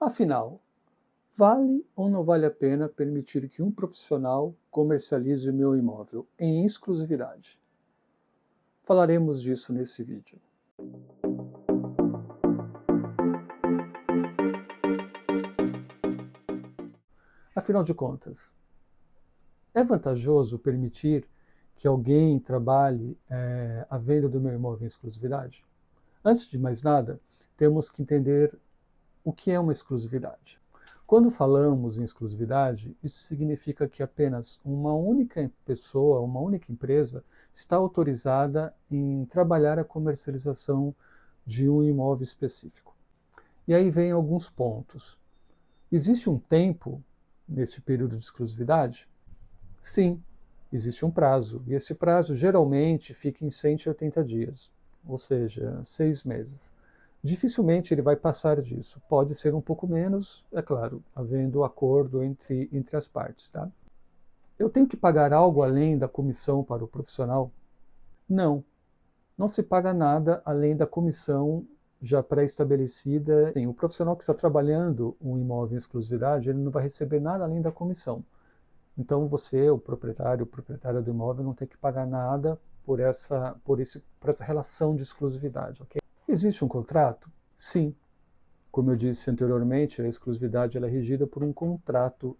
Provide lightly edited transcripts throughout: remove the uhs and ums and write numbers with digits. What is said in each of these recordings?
Afinal, vale ou não vale a pena permitir que um profissional comercialize o meu imóvel em exclusividade? Falaremos disso nesse vídeo. Afinal de contas, é vantajoso permitir que alguém trabalhe a venda do meu imóvel em exclusividade? Antes de mais nada, temos que entender o que é uma exclusividade. Quando falamos em exclusividade, isso significa que apenas uma única pessoa, uma única empresa, está autorizada em trabalhar a comercialização de um imóvel específico. E aí vem alguns pontos. Existe um tempo nesse período de exclusividade? Sim, existe um prazo. E esse prazo geralmente fica em 180 dias, ou seja, 6 meses. Dificilmente ele vai passar disso. Pode ser um pouco menos, é claro, havendo acordo entre as partes. Tá? Eu tenho que pagar algo além da comissão para o profissional? Não, não se paga nada além da comissão já pré-estabelecida. O profissional que está trabalhando um imóvel em exclusividade, ele não vai receber nada além da comissão. Então você, o proprietária do imóvel, não tem que pagar nada por essa relação de exclusividade, ok? Existe um contrato? Sim. Como eu disse anteriormente, a exclusividade ela é regida por um contrato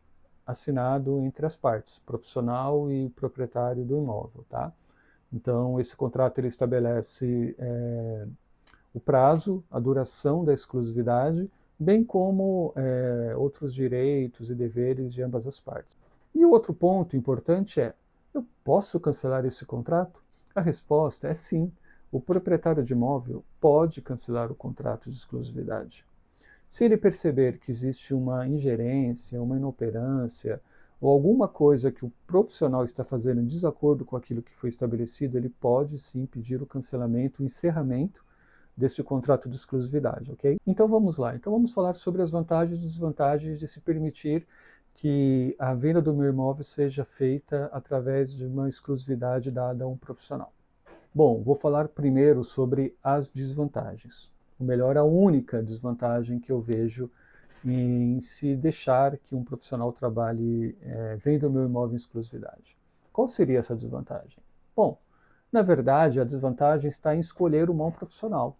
assinado entre as partes, profissional e proprietário do imóvel, tá? Então, esse contrato ele estabelece o prazo, a duração da exclusividade, bem como outros direitos e deveres de ambas as partes. E o outro ponto importante é: eu posso cancelar esse contrato? A resposta é sim. O proprietário de imóvel pode cancelar o contrato de exclusividade. Se ele perceber que existe uma ingerência, uma inoperância, ou alguma coisa que o profissional está fazendo em desacordo com aquilo que foi estabelecido, ele pode sim pedir o cancelamento, o encerramento desse contrato de exclusividade, ok? Então vamos lá. Então vamos falar sobre as vantagens e desvantagens de se permitir que a venda do meu imóvel seja feita através de uma exclusividade dada a um profissional. Bom, vou falar primeiro sobre as desvantagens. Ou melhor, a única desvantagem que eu vejo em se deixar que um profissional trabalhe, venda o meu imóvel em exclusividade. Qual seria essa desvantagem? Bom, na verdade, a desvantagem está em escolher o mau profissional.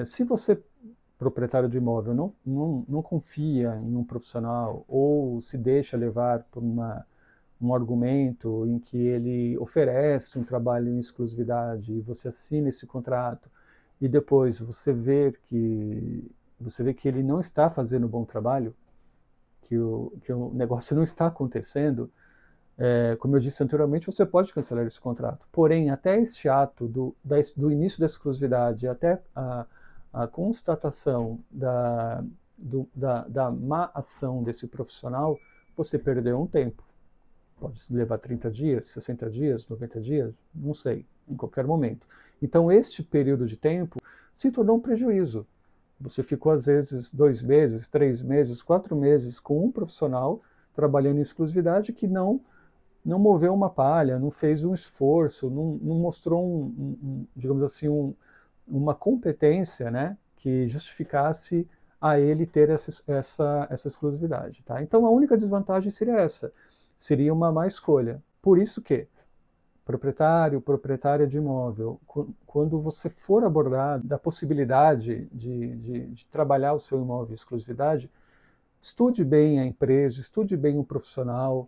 Se você, proprietário de imóvel, não confia em um profissional ou se deixa levar por um argumento em que ele oferece um trabalho em exclusividade e você assina esse contrato e depois você vê que ele não está fazendo um bom trabalho, que o negócio não está acontecendo, como eu disse anteriormente, você pode cancelar esse contrato. Porém, até este ato do início da exclusividade, até a constatação da má ação desse profissional, você perdeu um tempo. Pode levar 30 dias, 60 dias, 90 dias, não sei, em qualquer momento. Então, este período de tempo se tornou um prejuízo. Você ficou, às vezes, 2 meses, 3 meses, 4 meses com um profissional trabalhando em exclusividade que não moveu uma palha, não fez um esforço, não mostrou, digamos assim, uma competência, né, que justificasse a ele ter essa exclusividade. Tá? Então, a única desvantagem seria essa, seria uma má escolha. Por isso que, proprietário, proprietária de imóvel, quando você for abordar da possibilidade de trabalhar o seu imóvel em exclusividade, estude bem a empresa, estude bem o profissional,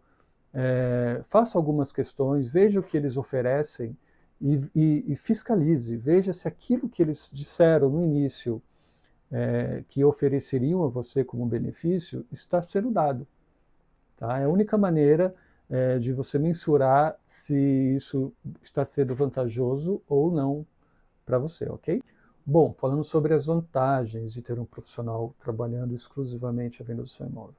faça algumas questões, veja o que eles oferecem e fiscalize, veja se aquilo que eles disseram no início que ofereceriam a você como benefício está sendo dado. Tá? É a única maneira de você mensurar se isso está sendo vantajoso ou não para você, ok? Bom, falando sobre as vantagens de ter um profissional trabalhando exclusivamente a venda do seu imóvel.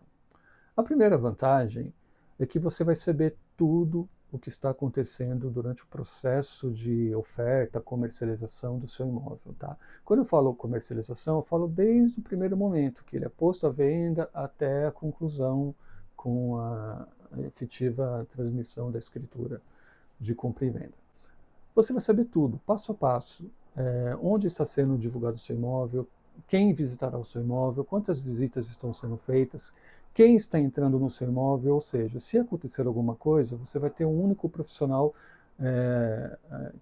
A primeira vantagem é que você vai saber tudo o que está acontecendo durante o processo de oferta, comercialização do seu imóvel. Tá? Quando eu falo comercialização, eu falo desde o primeiro momento, que ele é posto à venda até a conclusão com a efetiva transmissão da escritura de compra e venda. Você vai saber tudo, passo a passo, onde está sendo divulgado o seu imóvel, quem visitará o seu imóvel, quantas visitas estão sendo feitas, quem está entrando no seu imóvel, ou seja, se acontecer alguma coisa, você vai ter um único profissional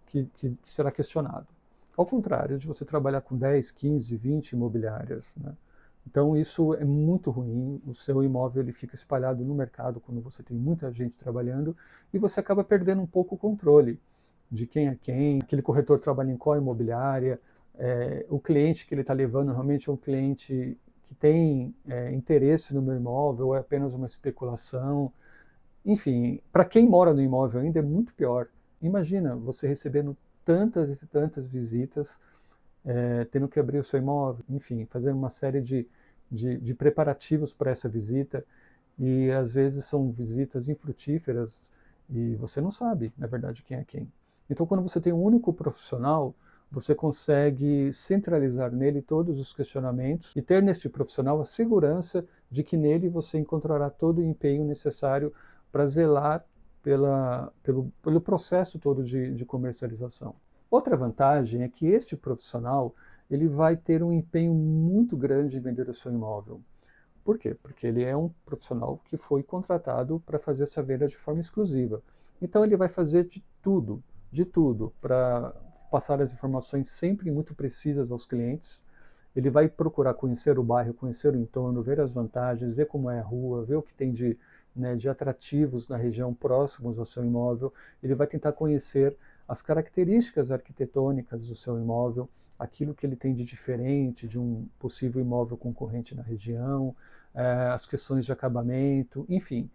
que será questionado. Ao contrário de você trabalhar com 10, 15, 20 imobiliárias, né? Então isso é muito ruim, o seu imóvel ele fica espalhado no mercado quando você tem muita gente trabalhando e você acaba perdendo um pouco o controle de quem é quem, aquele corretor trabalha em qual imobiliária, o cliente que ele está levando realmente é um cliente que tem interesse no meu imóvel ou é apenas uma especulação. Enfim, para quem mora no imóvel ainda é muito pior. Imagina você recebendo tantas e tantas visitas, tendo que abrir o seu imóvel, enfim, fazer uma série de preparativos para essa visita, e às vezes são visitas infrutíferas e você não sabe, na verdade, quem é quem. Então, quando você tem um único profissional, você consegue centralizar nele todos os questionamentos e ter neste profissional a segurança de que nele você encontrará todo o empenho necessário para zelar pelo processo todo de comercialização. Outra vantagem é que este profissional ele vai ter um empenho muito grande em vender o seu imóvel. Por quê? Porque ele é um profissional que foi contratado para fazer essa venda de forma exclusiva. Então ele vai fazer de tudo, para passar as informações sempre muito precisas aos clientes. Ele vai procurar conhecer o bairro, conhecer o entorno, ver as vantagens, ver como é a rua, ver o que tem de atrativos na região próximos ao seu imóvel. Ele vai tentar conhecer as características arquitetônicas do seu imóvel, aquilo que ele tem de diferente de um possível imóvel concorrente na região, as questões de acabamento, enfim,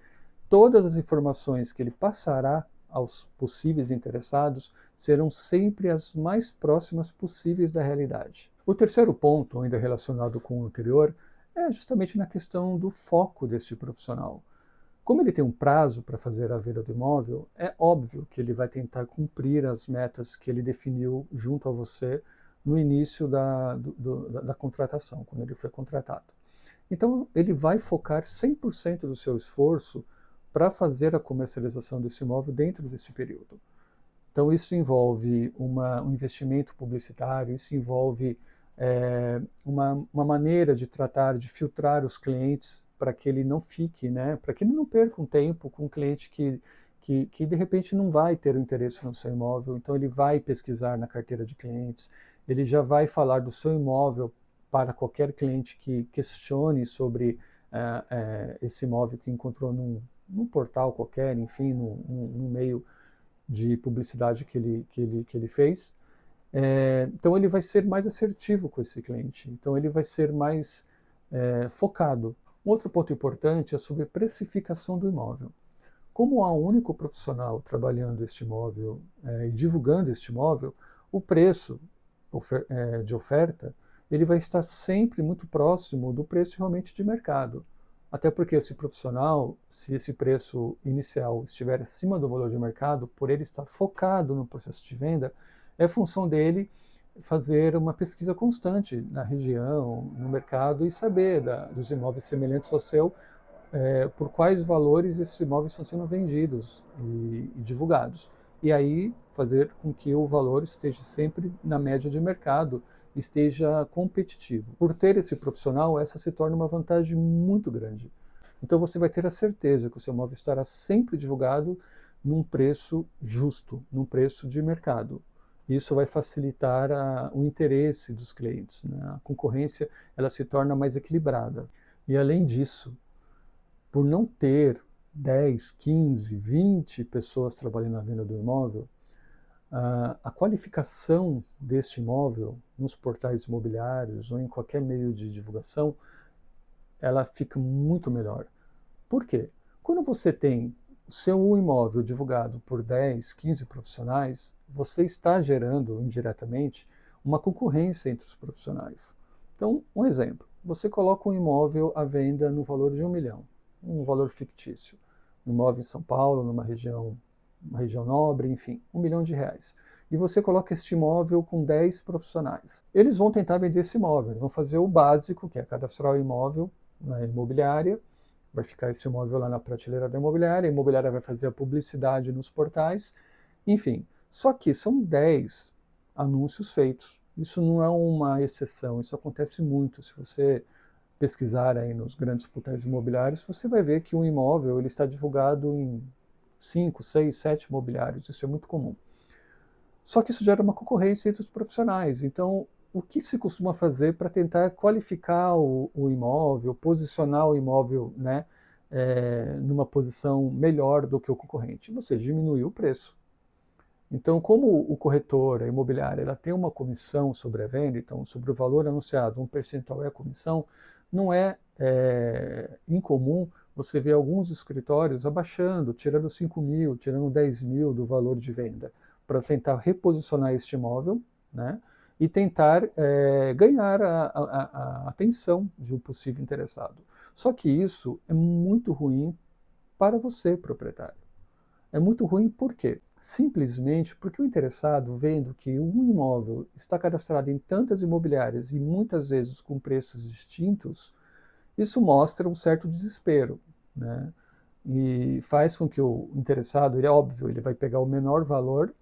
todas as informações que ele passará aos possíveis interessados serão sempre as mais próximas possíveis da realidade. O terceiro ponto, ainda relacionado com o anterior, é justamente na questão do foco deste profissional. Como ele tem um prazo para fazer a venda do imóvel, é óbvio que ele vai tentar cumprir as metas que ele definiu junto a você no início da contratação, quando ele foi contratado. Então, ele vai focar 100% do seu esforço para fazer a comercialização desse imóvel dentro desse período. Então, isso envolve um investimento publicitário, isso envolve uma maneira de tratar, de filtrar os clientes para que ele não fique, né, para que ele não perca um tempo com um cliente que de repente não vai ter o interesse no seu imóvel, então ele vai pesquisar na carteira de clientes, ele já vai falar do seu imóvel para qualquer cliente que questione sobre esse imóvel que encontrou num portal qualquer, enfim, num meio de publicidade que ele fez. Então ele vai ser mais assertivo com esse cliente, então ele vai ser mais focado. Um outro ponto importante é sobre precificação do imóvel. Como há um único profissional trabalhando este imóvel e divulgando este imóvel, o preço de oferta ele vai estar sempre muito próximo do preço realmente de mercado. Até porque esse profissional, se esse preço inicial estiver acima do valor de mercado, por ele estar focado no processo de venda, é função dele fazer uma pesquisa constante na região, no mercado e saber dos imóveis semelhantes ao seu, por quais valores esses imóveis estão sendo vendidos e divulgados. E aí fazer com que o valor esteja sempre na média de mercado, esteja competitivo. Por ter esse profissional, essa se torna uma vantagem muito grande. Então você vai ter a certeza que o seu imóvel estará sempre divulgado num preço justo, num preço de mercado. Isso vai facilitar o interesse dos clientes, né? A concorrência ela se torna mais equilibrada. E além disso, por não ter 10, 15, 20 pessoas trabalhando na venda do imóvel, a qualificação deste imóvel nos portais imobiliários ou em qualquer meio de divulgação, ela fica muito melhor. Por quê? Quando você tem o seu imóvel divulgado por 10, 15 profissionais, você está gerando indiretamente uma concorrência entre os profissionais. Então, um exemplo, você coloca um imóvel à venda no valor de 1 milhão, um valor fictício. Um imóvel em São Paulo, numa região, uma região nobre, enfim, R$ 1 milhão. E você coloca este imóvel com 10 profissionais. Eles vão tentar vender esse imóvel, eles vão fazer o básico, que é cadastrar o imóvel na imobiliária, vai ficar esse imóvel lá na prateleira da imobiliária, a imobiliária vai fazer a publicidade nos portais, enfim. Só que são 10 anúncios feitos. Isso não é uma exceção, isso acontece muito. Se você pesquisar aí nos grandes portais imobiliários, você vai ver que um imóvel ele está divulgado em 5, 6, 7 imobiliários. Isso é muito comum. Só que isso gera uma concorrência entre os profissionais. Então, o que se costuma fazer para tentar qualificar o imóvel, posicionar o imóvel, né, numa posição melhor do que o concorrente? Você diminuir o preço. Então, como o corretor, a imobiliária, ela tem uma comissão sobre a venda, então sobre o valor anunciado, um percentual é a comissão, não é, incomum você ver alguns escritórios abaixando, tirando 5 mil, tirando 10 mil do valor de venda, para tentar reposicionar este imóvel, né, e tentar ganhar a atenção de um possível interessado. Só que isso é muito ruim para você, proprietário. É muito ruim por quê? Simplesmente porque o interessado, vendo que um imóvel está cadastrado em tantas imobiliárias e muitas vezes com preços distintos, isso mostra um certo desespero, né? E faz com que o interessado, ele é óbvio, ele vai pegar o menor valor,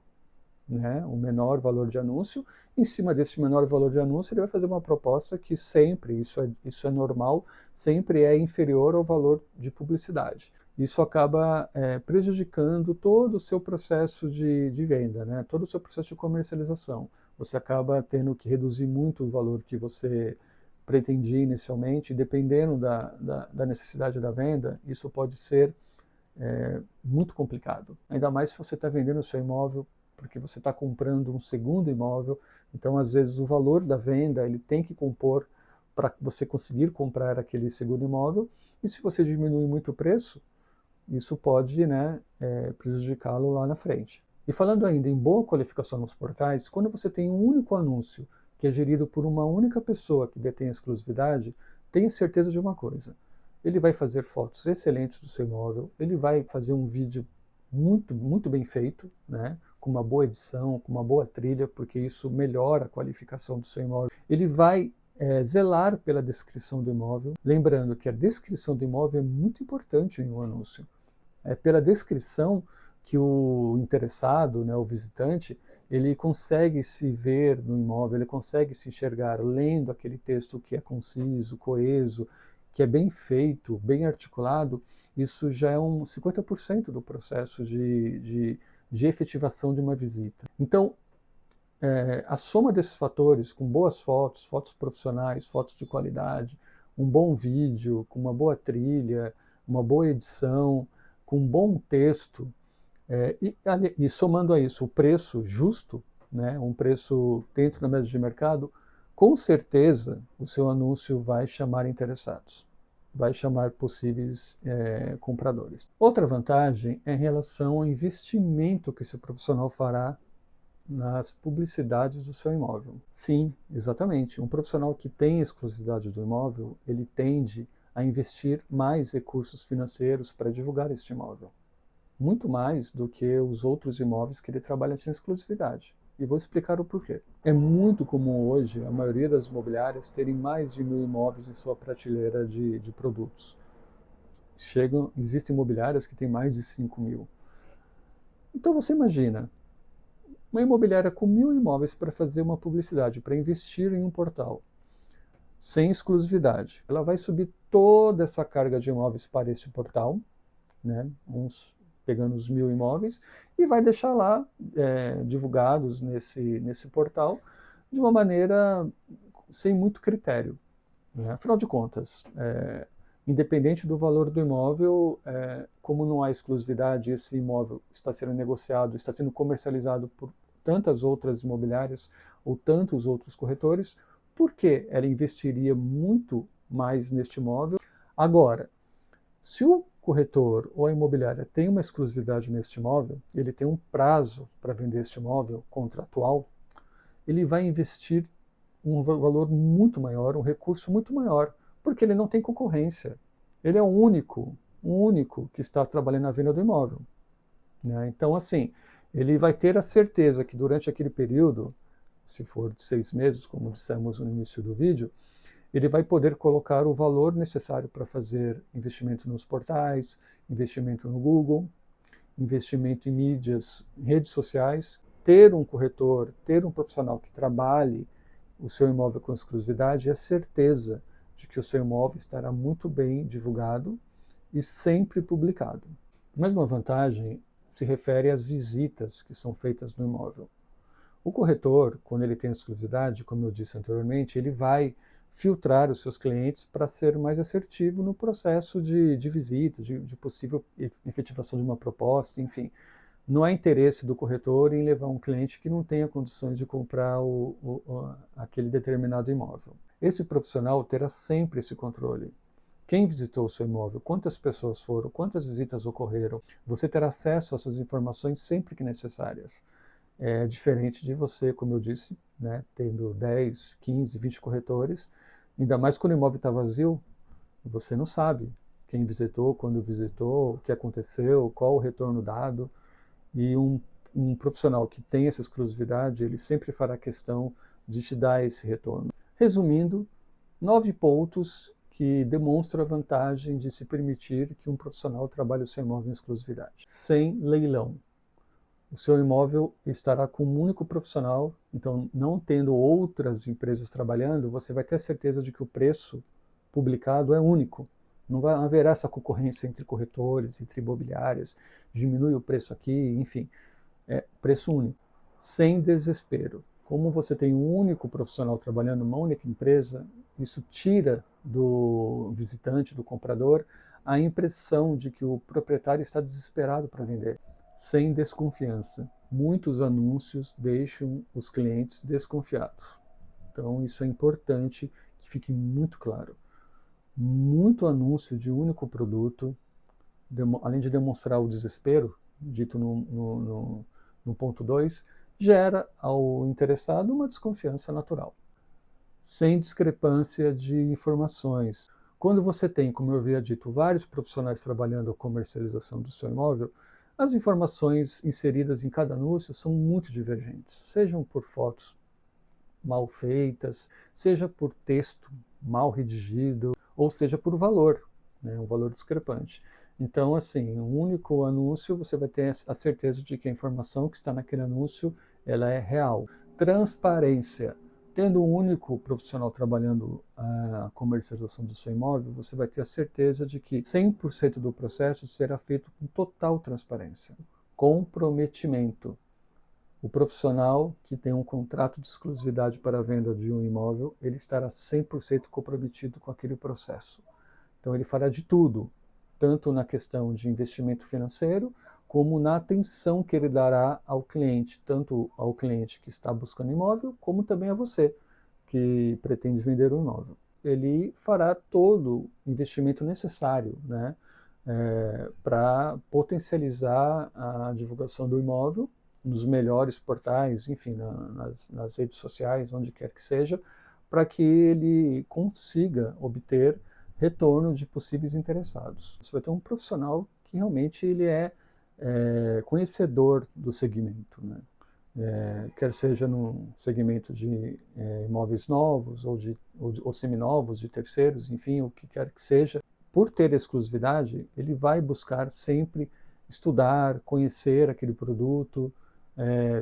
né, o menor valor de anúncio. Em cima desse menor valor de anúncio, ele vai fazer uma proposta que sempre, isso é normal, sempre é inferior ao valor de publicidade. Isso acaba prejudicando todo o seu processo de venda, né, todo o seu processo de comercialização. Você acaba tendo que reduzir muito o valor que você pretendia inicialmente, dependendo da necessidade da venda, isso pode ser muito complicado. Ainda mais se você está vendendo o seu imóvel porque você está comprando um segundo imóvel, então às vezes o valor da venda ele tem que compor para você conseguir comprar aquele segundo imóvel, e se você diminuir muito o preço, isso pode, né, prejudicá-lo lá na frente. E falando ainda em boa qualificação nos portais, quando você tem um único anúncio que é gerido por uma única pessoa que detém a exclusividade, tenha certeza de uma coisa: ele vai fazer fotos excelentes do seu imóvel, ele vai fazer um vídeo muito, muito bem feito, né, com uma boa edição, com uma boa trilha, porque isso melhora a qualificação do seu imóvel. Ele vai zelar pela descrição do imóvel, lembrando que a descrição do imóvel é muito importante em um anúncio. É pela descrição que o interessado, né, o visitante, ele consegue se ver no imóvel, ele consegue se enxergar lendo aquele texto que é conciso, coeso, que é bem feito, bem articulado. Isso já é 50% do processo de efetivação de uma visita. Então, a soma desses fatores, com boas fotos, fotos profissionais, fotos de qualidade, um bom vídeo, com uma boa trilha, uma boa edição, com um bom texto, e somando a isso o preço justo, né, um preço dentro da média de mercado, com certeza o seu anúncio vai chamar interessados, vai chamar possíveis compradores. Outra vantagem é em relação ao investimento que esse profissional fará nas publicidades do seu imóvel. Sim, exatamente. Um profissional que tem exclusividade do imóvel, ele tende a investir mais recursos financeiros para divulgar este imóvel. Muito mais do que os outros imóveis que ele trabalha sem exclusividade. E vou explicar o porquê. É muito comum hoje a maioria das imobiliárias terem mais de 1.000 imóveis em sua prateleira de produtos. Existem imobiliárias que têm mais de 5 mil. Então você imagina, uma imobiliária com 1.000 imóveis para fazer uma publicidade, para investir em um portal, sem exclusividade. Ela vai subir toda essa carga de imóveis para esse portal, né, pegando os 1.000 imóveis, e vai deixar lá divulgados nesse portal de uma maneira sem muito critério. Né? Afinal de contas, independente do valor do imóvel, como não há exclusividade, esse imóvel está sendo negociado, está sendo comercializado por tantas outras imobiliárias ou tantos outros corretores, por que ela investiria muito mais neste imóvel? Agora, se o corretor ou a imobiliária tem uma exclusividade neste imóvel, ele tem um prazo para vender este imóvel contratual, ele vai investir um valor muito maior, um recurso muito maior, porque ele não tem concorrência. Ele é o único que está trabalhando na venda do imóvel. Né? Então, assim, ele vai ter a certeza que durante aquele período, se for de 6 meses, como dissemos no início do vídeo, ele vai poder colocar o valor necessário para fazer investimento nos portais, investimento no Google, investimento em mídias, redes sociais, ter um corretor, ter um profissional que trabalhe o seu imóvel com exclusividade é a certeza de que o seu imóvel estará muito bem divulgado e sempre publicado. Mais uma vantagem se refere às visitas que são feitas no imóvel. O corretor, quando ele tem exclusividade, como eu disse anteriormente, ele vai filtrar os seus clientes para ser mais assertivo no processo de visita, de possível efetivação de uma proposta, enfim. Não há interesse do corretor em levar um cliente que não tenha condições de comprar aquele determinado imóvel. Esse profissional terá sempre esse controle. Quem visitou o seu imóvel, quantas pessoas foram, quantas visitas ocorreram, você terá acesso a essas informações sempre que necessárias. É diferente de você, como eu disse, né, tendo 10, 15, 20 corretores, ainda mais quando o imóvel está vazio, você não sabe quem visitou, quando visitou, o que aconteceu, qual o retorno dado. E um profissional que tem essa exclusividade, ele sempre fará questão de te dar esse retorno. Resumindo, 9 pontos que demonstram a vantagem de se permitir que um profissional trabalhe o seu imóvel em exclusividade. Sem leilão. O seu imóvel estará com um único profissional, então não tendo outras empresas trabalhando, você vai ter a certeza de que o preço publicado é único. Não haverá essa concorrência entre corretores, entre imobiliárias, diminui o preço aqui, enfim, é preço único, sem desespero. Como você tem um único profissional trabalhando numa única empresa, isso tira do visitante, do comprador, a impressão de que o proprietário está desesperado para vender. Sem desconfiança. Muitos anúncios deixam os clientes desconfiados. Então isso é importante que fique muito claro. Muito anúncio de único produto, além de demonstrar o desespero, dito no ponto 2, gera ao interessado uma desconfiança natural. Sem discrepância de informações. Quando você tem, como eu havia dito, vários profissionais trabalhando a comercialização do seu imóvel, as informações inseridas em cada anúncio são muito divergentes, sejam por fotos mal feitas, seja por texto mal redigido, ou seja por valor, né, um valor discrepante. Então, assim, um único anúncio, você vai ter a certeza de que a informação que está naquele anúncio, ela é real. Transparência. Tendo um único profissional trabalhando a comercialização do seu imóvel, você vai ter a certeza de que 100% do processo será feito com total transparência. Comprometimento. O profissional que tem um contrato de exclusividade para a venda de um imóvel, ele estará 100% comprometido com aquele processo. Então ele fará de tudo, tanto na questão de investimento financeiro, como na atenção que ele dará ao cliente, tanto ao cliente que está buscando imóvel, como também a você, que pretende vender um imóvel. Ele fará todo o investimento necessário, né, para potencializar a divulgação do imóvel nos melhores portais, enfim, nas redes sociais, onde quer que seja, para que ele consiga obter retorno de possíveis interessados. Você vai ter um profissional que realmente ele é conhecedor do segmento, né? Quer seja no segmento de imóveis novos ou seminovos, de terceiros, enfim, o que quer que seja. Por ter exclusividade, ele vai buscar sempre estudar, conhecer aquele produto,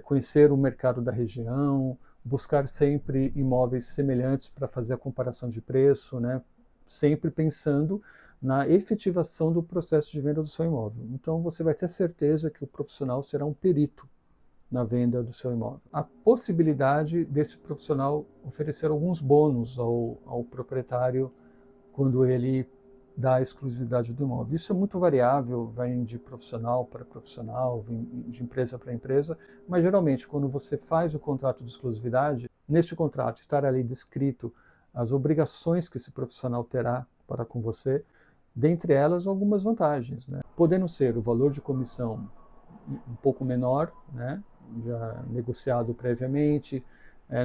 conhecer o mercado da região, buscar sempre imóveis semelhantes para fazer a comparação de preço, né? Sempre pensando na efetivação do processo de venda do seu imóvel. Então você vai ter certeza que o profissional será um perito na venda do seu imóvel. A possibilidade desse profissional oferecer alguns bônus ao proprietário quando ele dá a exclusividade do imóvel. Isso é muito variável, vai de profissional para profissional, de empresa para empresa, mas geralmente quando você faz o contrato de exclusividade, neste contrato estará ali descrito as obrigações que esse profissional terá para com você, dentre elas algumas vantagens, né? Podendo ser o valor de comissão um pouco menor, né, já negociado previamente,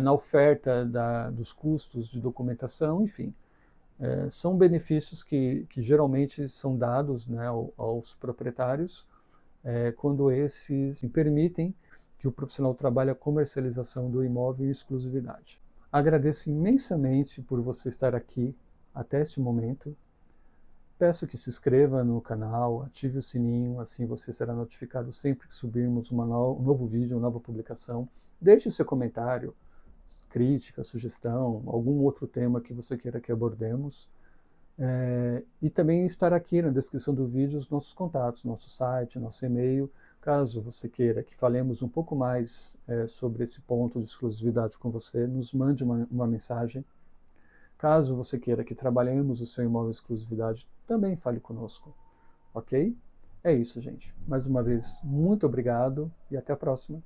na oferta dos custos de documentação, enfim. São benefícios que geralmente são dados, né, aos proprietários quando esses permitem que o profissional trabalhe a comercialização do imóvel em exclusividade. Agradeço imensamente por você estar aqui até este momento. Peço que se inscreva no canal, ative o sininho, assim você será notificado sempre que subirmos um novo vídeo, uma nova publicação. Deixe o seu comentário, crítica, sugestão, algum outro tema que você queira que abordemos. E também estará aqui na descrição do vídeo os nossos contatos, nosso site, nosso e-mail, caso você queira que falemos um pouco mais sobre esse ponto de exclusividade com você, nos mande uma mensagem. Caso você queira que trabalhemos o seu imóvel de exclusividade, também fale conosco, ok? É isso, gente. Mais uma vez, muito obrigado e até a próxima.